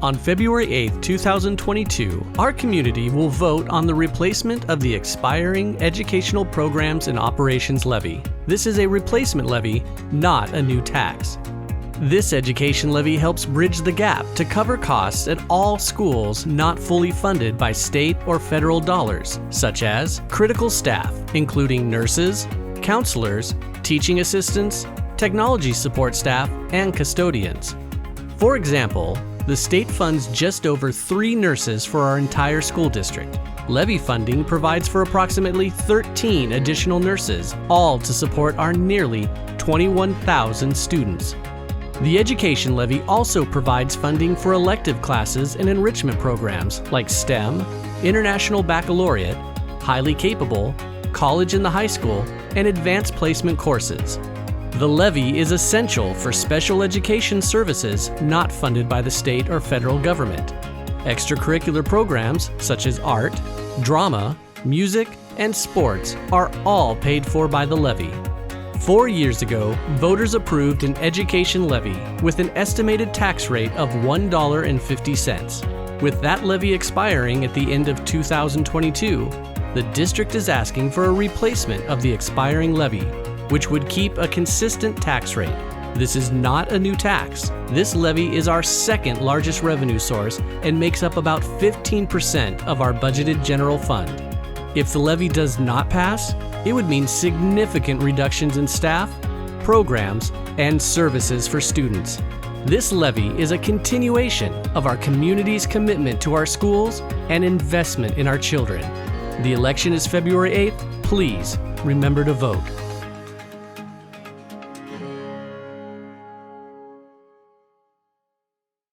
On February 8, 2022, our community will vote on the replacement of the expiring Educational Programs and Operations Levy. This is a replacement levy, not a new tax. This education levy helps bridge the gap to cover costs at all schools not fully funded by state or federal dollars, such as critical staff, including nurses, counselors, teaching assistants, technology support staff, and custodians. For example, the state funds just over 3 nurses for our entire school district. Levy funding provides for approximately 13 additional nurses, all to support our nearly 21,000 students. The education levy also provides funding for elective classes and enrichment programs like STEM, International Baccalaureate, Highly Capable, College in the High School, and Advanced Placement courses. The levy is essential for special education services not funded by the state or federal government. Extracurricular programs such as art, drama, music, and sports are all paid for by the levy. 4 years ago, voters approved an education levy with an estimated tax rate of $1.50. With that levy expiring at the end of 2022, the district is asking for a replacement of the expiring levy, which would keep a consistent tax rate. This is not a new tax. This levy is our second largest revenue source and makes up about 15% of our budgeted general fund. If the levy does not pass, it would mean significant reductions in staff, programs, and services for students. This levy is a continuation of our community's commitment to our schools and investment in our children. The election is February 8th. Please remember to vote.